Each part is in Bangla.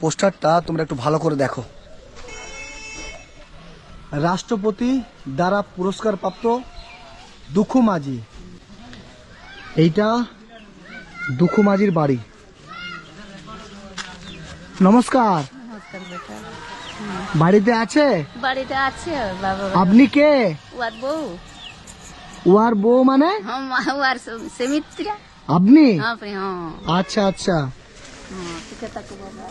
পোস্টারটা তোমরা একটু ভালো করে দেখো। রাষ্ট্রপতি দ্বারা পুরস্কার প্রাপ্ত দুখু মাঝি, এইটা দুখু মাঝির বাড়ি। নমস্কার। নমস্কার বেটা। বাড়িতে আছে? বাড়িতে আছে বাবা। আপনি কে? ওয়ার বউ। ওয়ার বউ মানে? ওয়ার সুমিত্রা। আপনি? আপনি? হ্যাঁ। আচ্ছা আচ্ছা ঠিক আছে বাবা।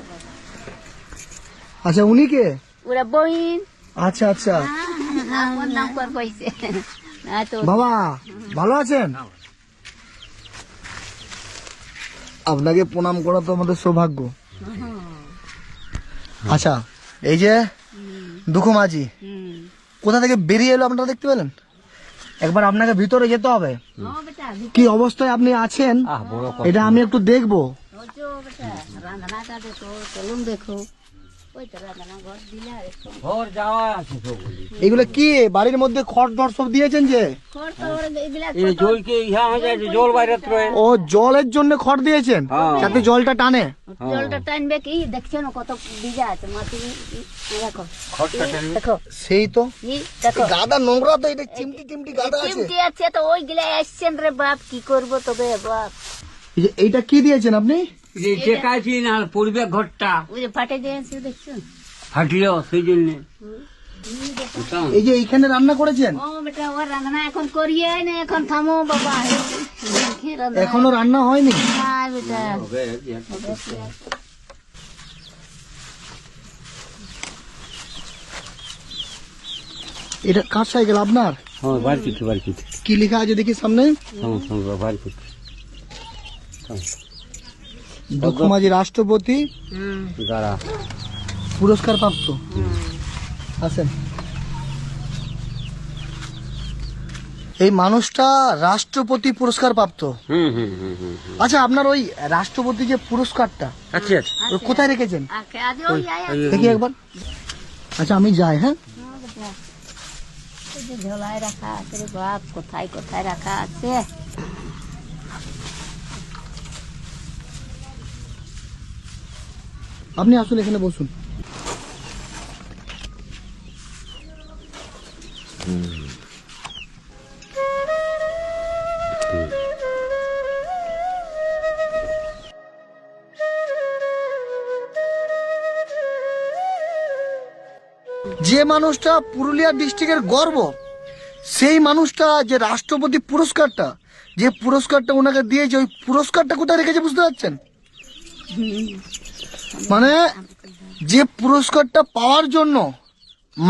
আচ্ছা, উনি কে? ওরা বইন। আচ্ছা আচ্ছা আমার নাম কর কইছে না তো। বাবা ভালো আছেন? আপনাকে প্রণাম করা তো আমাদের সৌভাগ্য। আচ্ছা, এই যে দুখু মাঝি কোথা থেকে বেরিয়ে এলো আপনারা দেখতে পেলেন? একবার আপনাকে ভিতরে যেতে হবে। বেটা কি অবস্থায় আপনি আছেন এটা আমি একটু দেখবো। ওজো বেটা রান্নাটা দেখো, চলুন দেখো। ওই তো রান্না ঘর দিলা দেখো। ঘর যাওয়া আছে সব। এগুলো কি বাড়ির মধ্যে খড় টড় সব দিয়েছেন যে? ঘর তো ওরা এগুলা এই জলকে ইহা হয়ে যায়, জল বাইরে রয়ে। ও জলের জন্য খড় দিয়েছেন যাতে জলটা টানে। জলটা টানবে কি দেখছো না কত ভিজা আছে মাটি। দেখো খড়টা টানবে। দেখো সেই তো এই দেখো গাদা নোংরা তো, এটা চিমটি চিমটি গাদা আছে। চিমটি আছে তো ওইগুলা আসছেন রে বাপ, কি করবো তবে বাপ। এই যে এইটা কি দিয়েছেন আপনি? যে টেকাইছি না পড়বে ঘরটা ওই যে ফাটে দিয়েছে দেখছো। ফাটিল সেই জন্য। এই যে এইখানে রান্না করেছেন? ও বেটা ওর রান্না এখন করিয়ে না, এখন থামো বাবা। এখনো রান্না হয়নি? না বেটা। এটা কার সাইকেল আপনার? হ্যাঁ বার কিছু কি লেখা আছে দেখি সামনে? বার কিছু দুখু মাঝি রাষ্ট্রপতি দাঁড়া পুরস্কার প্রাপ্ত। আছেন এই মানুষটা রাষ্ট্রপতি পুরস্কার প্রাপ্ত। আচ্ছা, আপনার ওই রাষ্ট্রপতি যে পুরস্কারটা আচ্ছা ওটা কোথায় রেখেছেন আজ ওই আয়া দেখি একবার। আচ্ছা আমি যাই। হ্যাঁ বেটা এই যে ঝোলায় রাখা আছে রে বাপ, কোথায় কোথায় রাখা আছে। আপনি আসুন, এখানে বসুন। যে মানুষটা পুরুলিয়া ডিস্ট্রিক্টের গর্ব, সেই মানুষটা যে রাষ্ট্রপতি পুরস্কারটা, যে পুরস্কারটা ওনাকে দিয়েছে, ওই পুরস্কারটা কোথায় রেখেছে বুঝতে পারছেন? মানে যে পুরস্কারটা পাওয়ার জন্য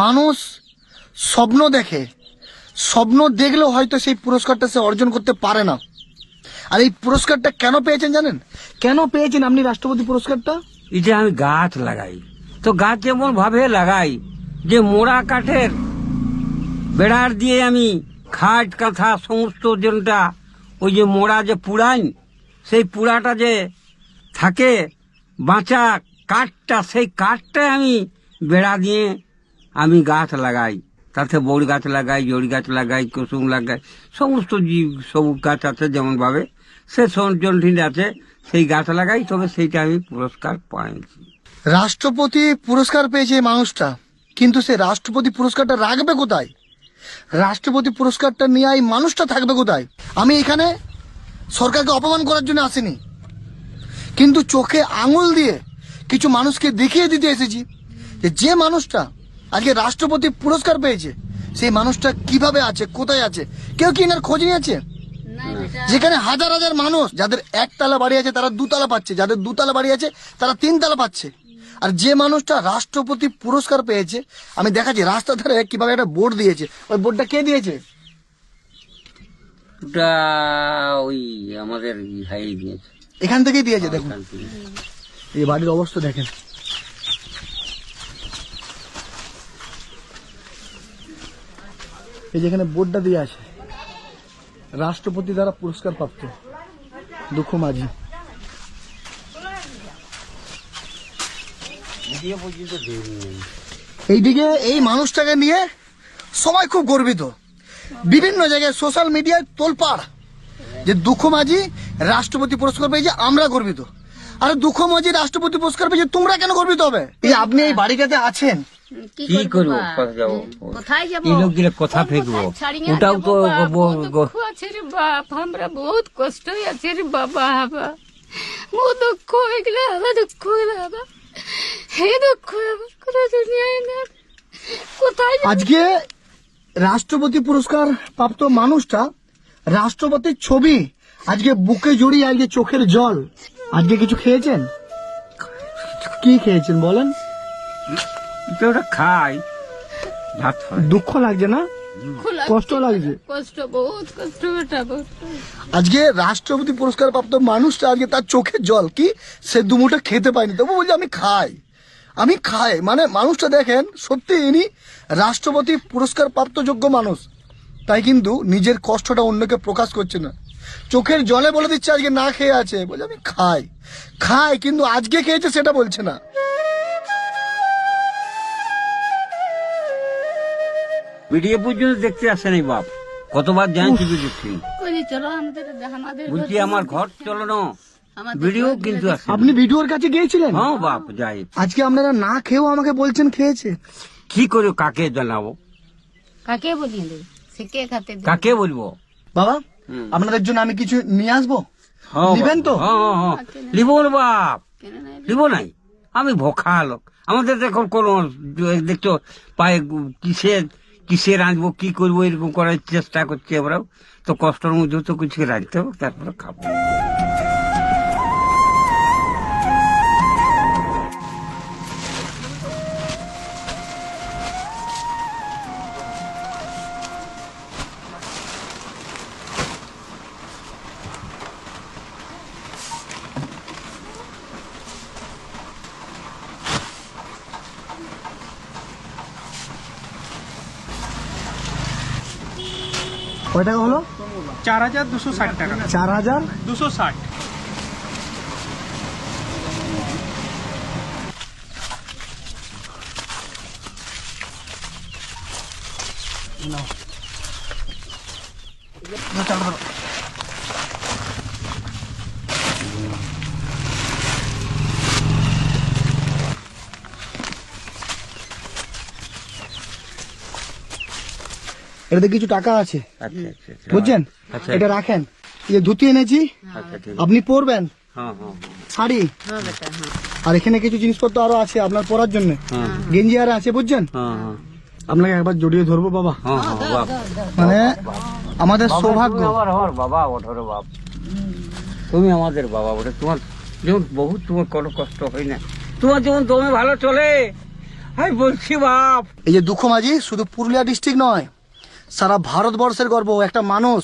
মানুষ স্বপ্ন দেখে, স্বপ্ন দেখলেও হয়তো সেই পুরস্কারটা সে অর্জন করতে পারে না। আর এই পুরস্কারটা কেন পেয়েছেন জানেন? কেন পেয়েছেন আপনি রাষ্ট্রপতি পুরস্কারটা? এই যে আমি গাছ লাগাই, তো গাছ যেমন ভাবে লাগাই যে মোড়া কাঠের বেড়ার দিয়ে আমি খাট কাঁথা সমস্ত যেটা ওই যে মোড়া যে পুড়াই, সেই পুড়াটা যে থাকে বাঁচা কাঠটা, সেই কাঠটাই আমি বেড়া দিয়ে আমি গাছ লাগাই। তাতে বড় গাছ লাগাই, জড়ি গাছ লাগাই, কুসুম লাগাই, সমস্ত জীব সবুজ গাছ আছে যেমন ভাবে সে সঞ্জনঠিন আছে, সেই গাছ লাগাই। তবে সেইটা আমি পুরস্কার পাইছি। রাষ্ট্রপতি পুরস্কার পেয়েছে এই মানুষটা, কিন্তু সে রাষ্ট্রপতি পুরস্কারটা রাখবে কোথায়? রাষ্ট্রপতি পুরস্কারটা নিয়ে এই মানুষটা থাকবে কোথায়? আমি এখানে সরকারকে অপমান করার জন্য আসিনি, কিন্তু চোখে আঙুল দিয়ে কিছু মানুষকে দেখিয়ে দিতে এসেছি যে মানুষটা আজকে রাষ্ট্রপতি পুরস্কার পেয়েছে সেই মানুষটা কিভাবে আছে, কোথায় আছে। কেউ কি এনার খোঁজ নিয়েছে? না বেটা যেখানে হাজার হাজার মানুষ, যাদের একতলা বাড়ি আছে তারা দুতলা পাচ্ছে, যাদের দুতলা বাড়ি আছে তারা তিনতলা পাচ্ছে। আর যে মানুষটা রাষ্ট্রপতি পুরস্কার পেয়েছে, আমি দেখাচ্ছি রাস্তার ধারে কিভাবে একটা বোর্ড দিয়েছে। ওই বোর্ডটা কে দিয়েছে? ওটা ওই আমাদের ভাই দিয়েছে। এখান থেকেই দিয়েছে। দেখুন এখান থেকে। এই বাড়ির অবস্থা দেখেন। এই যেখানে বোর্ডটা দিয়ে আছে, রাষ্ট্রপতি দ্বারা পুরস্কার প্রাপ্ত দুখু মাঝি। এইদিকে এই মানুষটাকে নিয়ে সবাই খুব গর্বিত, বিভিন্ন জায়গায় সোশ্যাল মিডিয়ায় তোলপাড় যে দুখু মাঝি রাষ্ট্রপতি পুরস্কার পেয়েছে, আমরা গর্বিত। আরে দুঃখ মাঝে রাষ্ট্রপতি পুরস্কার পেয়েছে, তোমরা কেন গর্বিত হবে? এই যে আপনি এই বাড়িটাতে আছেন, কি করবো? কোথায় যাবো? কোথায় যাবো? এই লোক দিলে কথা ফেকবো, ওটাও তো দুঃখ আছে রে বাপ, আমরা বহুত কষ্ট আছে রে বাবা। বহুত দুঃখ হয়ে গেলে আবার দুঃখ হয়ে গেলে আবার হে দুঃখ আবার কোনো দুনিয়ায় না। কোথায় যাবো? আজকে রাষ্ট্রপতি পুরস্কার প্রাপ্ত মানুষটা রাষ্ট্রপতির ছবি আজকে বুকে জড়িয়ে, আজকে চোখের জল। আজকে কিছু খেয়েছেন? কি খেয়েছেন বলেন? ওটা খাই, ভাত হয়। দুঃখ লাগছে না? দুঃখ লাগছে, কষ্ট লাগছে? কষ্ট, বহুত কষ্ট বেটা, বহুত। আজকে রাষ্ট্রপতি পুরস্কার প্রাপ্ত মানুষটা আজকে তার চোখের জল কি সে দুমুঠো খেতে পায়নি, তবু বলছে আমি খাই। মানে মানুষটা দেখেন, সত্যি ইনি রাষ্ট্রপতি পুরস্কার প্রাপ্ত যোগ্য মানুষ, তাই কিন্তু নিজের কষ্টটা অন্যকে প্রকাশ করছে না, চোখের জলে বলে দিচ্ছে আজকে না খেয়ে আছে, বলছে আমি খাই, কিন্তু আজকে খেয়েছে সেটা বলছে না। ভিডিও পর্যন্ত দেখতে আসে নাই বাপ, কতবার জানছি দেখছি। কই চলো আমাদের বলছি আমার ঘর চলো না, আমাদের ভিডিও কিন্তু আসে। আপনি ভিডিওর কাছে গিয়েছিলেন? হ্যাঁ বাপ যাই। আজকে আপনারা না খেয়েও আমাকে বলছেন খেয়েছে। কি করে কাকে জানাবো, কাকে বলিয়ে দেবে? সে কে খাতে দেবে? কাকে বলবো? বাবা, আপনাদের জন্য আমি কিছু নিয়ে আসবো, হ্যাঁ নিবেন তো? হ্যাঁ, লিব না বাপ, কেন নাই? লিব নাই। আমি ভোখা লোক, আমাদের এখন কোন দেখছো পায়ে কিসে রাঁধবো, কি করবো, এরকম করার চেষ্টা করছি আমরাও। তো কষ্টের মধ্যে তো কিছু রাঁধতে হবে, তারপরে খাবো। কয় টাকা হলো? 4260 টাকা। 4260। 260। এটাতে কিছু টাকা আছে, আচ্ছা আচ্ছা আচ্ছা। বুঝছেন? আচ্ছা। এটা রাখেন। এই ধুতি এনেছি, আচ্ছা ঠিক আছে। আপনি পরবেন, হ্যাঁ হ্যাঁ শাড়ি, হ্যাঁ বেটা, হ্যাঁ। আর এখানে কিছু জিনিসপত্র আরো আছে আপনার পরার জন্য, হ্যাঁ গেঞ্জি আর আছে, বুঝছেন? হ্যাঁ হ্যাঁ আপনাকে একবার জড়িয়ে ধরবো বাবা, হ্যাঁ হ্যাঁ বাপ। মানে আমাদের সৌভাগ্য। আমার বাবা ওঠো বাপ, তুমি আমাদের বাবা ওঠে। তোমার যেমন বহুত তোমার কোনো কষ্ট হয় না, তোমার যেমন দমে ভালো চলে। আমি বলছি বাপ, এই যে দুঃখ মাঝি শুধু পুরুলিয়া ডিস্ট্রিক্ট নয়, সারা ভারতবর্ষের গর্ব। একটা মানুষ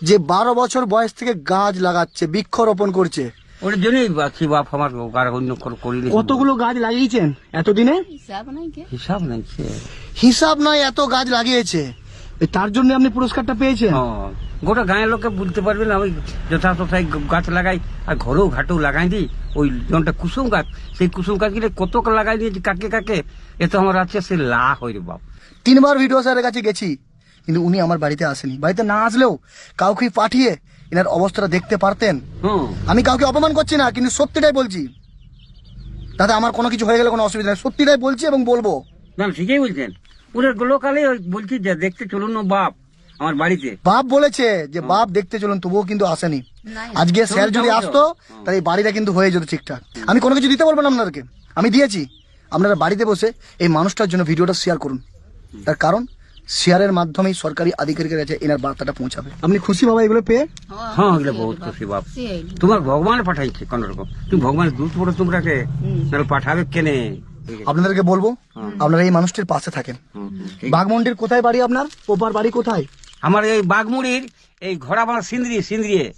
যে 12 বছর বয়স থেকে গাছ লাগাচ্ছে, বৃক্ষরোপণ করছে। ওটার জন্যই বাঁচি বাপ, আমার আর অন্য কোনো করিনি। কতগুলো গাছ লাগিয়েছেন এতদিনে? হিসাব নাই কে? হিসাব নাই সে। হিসাব নয়, এত গাছ লাগিয়েছে, তার জন্য আপনি পুরস্কারটা পেয়েছেন। হ্যাঁ, গোটা গাঁয়ের লোকে বলতে পারবে না। আমি যথাযথায় গাছ লাগাই, আর ঘরেও ঘাটেও লাগাই দিই। ওই যেমনটা কুসুম গাছ, সেই কুসুম গাছগুলো কত লাগাই দিয়েছি কাকে কাকে। এ তো আমার আছে সে লা হয় রে বাপ। 3 বার ভিডিও স্যারের কাছে গেছি, কিন্তু উনি আমার বাড়িতে আসেনি। বাড়িতে না আসলেও কাউকে পাঠিয়ে এনার অবস্থাটা দেখতে পারতেন। হুম, আমি কাউকে অপমান করছি না, কিন্তু সত্যিটাই বলছি। দাদা আমার কোনো কিছু হয়ে গেলে কোনো অসুবিধা নেই, সত্যিটাই বলছি এবং বলবো। না ঠিকই বলছেন। পুরো লোকালে বলছি যে দেখতে চলুন না বাপ আমার বাড়িতে। বাপ বলেছে যে বাপ দেখতে চলুন, তবুও কিন্তু আসেনি। নাই। আজকে স্যার যদি চলুন, আসতো চলুন। তাহলে এই বাড়িটা কিন্তু হয়ে যেত ঠিকঠাক। আমি কোনো কিছু দিতে বলবো না আপনাদেরকে, আমি দিয়েছি। আপনারা বাড়িতে বসে এই মানুষটার জন্য ভিডিওটা শেয়ার করুন, তার কারণ শেয়ারের মাধ্যমেই সরকারি আধিকারিকের কাছে এনার বার্তাটা পৌঁছাবে। আপনি খুশি বাবা এগুলো পেয়ে? হ্যাঁ এগুলো বহুত খুশি বাপ। তোমার ভগবান পাঠাইছে কোন রকম, তুমি ভগবানের দূত পড়ো তোমরাকে, নাহলে পাঠাবে কেনে। আপনাদেরকে বলবো আপনারা এই মানুষটির পাশে থাকেন। বাঘমন্ডির কোথায় বাড়ি আপনার? ওপার বাড়ি কোথায়? আমার এই বাগমুড়ির এই ঘোড়াবাড়া সিন্দ্রিয়ে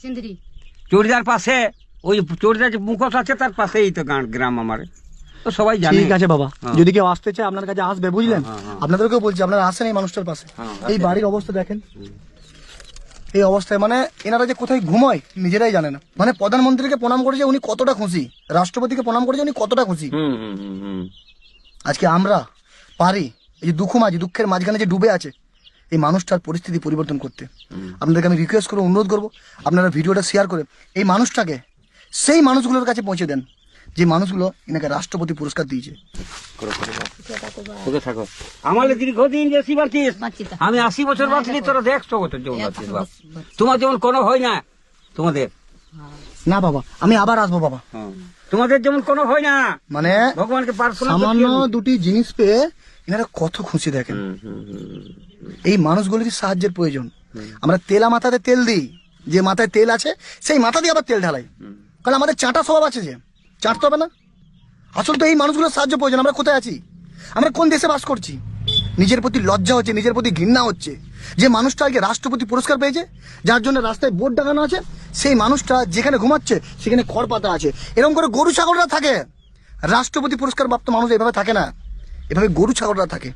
সিন্ধরি চড়িদার পাশে, ওই চড়িদার যে মুখোশ আছে তার পাশেই তো গ্রাম আমার, তো সবাই জানে। ঠিক আছে বাবা, হ্যাঁ। যদি কেউ আসতে চায় আপনার কাছে আসবে, বুঝলেন? হ্যাঁ, হ্যাঁ। আপনাদেরকেও বলছি আপনারা আসেন এই মানুষটার পাশে। হ্যাঁ, এই বাড়ির অবস্থা দেখেন, এই অবস্থায় মানে এনারা যে কোথায় ঘুমোয় নিজেরাই জানে না। মানে প্রধানমন্ত্রীকে প্রণাম করেছে উনি কতটা খুশি, রাষ্ট্রপতিকে প্রণাম করেছে উনি কতটা খুশি। হুম হুম হুম হুম। আজকে আমরা পারি এই যে দুঃখের মাঝখানে যে ডুবে আছে এই মানুষটার পরিস্থিতি পরিবর্তন করতে। আপনাদেরকে আমি রিকোয়েস্ট করবো, অনুরোধ করবো, আপনারা ভিডিওটা শেয়ার করে এই মানুষটাকে সেই মানুষগুলোর কাছে পৌঁছে দেন যে মানুষগুলো এনাকে রাষ্ট্রপতি পুরস্কার দিয়েছে। তোকে থাকো আমাদের দীর্ঘদিন বেশি বাঁচিস, বাঁচি তো। আমি 80 বছর বাঁচলি, তোরা দেখছো তোর যেমন বাঁচিস বাপ। তোমার যেমন কোনো হয় না, তোমাদের না বাবা, আমি আবার আসবো বাবা। তোমাদের যেমন কোনো হয় না, মানে ভগবানকে প্রার্থনা করছি সামান্য আমি। দুটি জিনিস পেয়ে এনারা কত খুশি দেখেন। এই মানুষগুলির সাহায্যের প্রয়োজন। আমরা তেলা মাথাতে তেল দিই, যে মাথায় তেল আছে সেই মাথা দিয়ে আবার তেল ঢালাই, কারণ আমাদের চাটা স্বভাব আছে, যে চাটতে হবে না। আসল তো এই মানুষগুলোর সাহায্য প্রয়োজন। আমরা কোথায় আছি? আমরা কোন দেশে বাস করছি? নিজের প্রতি লজ্জা হচ্ছে, নিজের প্রতি ঘৃণা হচ্ছে। যে মানুষটা আগে রাষ্ট্রপতি পুরস্কার পেয়েছে, যার জন্য রাস্তায় বোর্ড টাঙানো আছে, সেই মানুষটা যেখানে ঘুমাচ্ছে সেখানে খড় পাতা আছে। এরকম করে গরু ছাগলরা থাকে। রাষ্ট্রপতি পুরস্কার প্রাপ্ত মানুষ এভাবে থাকে না, এভাবে গরু ছাগলরা থাকে।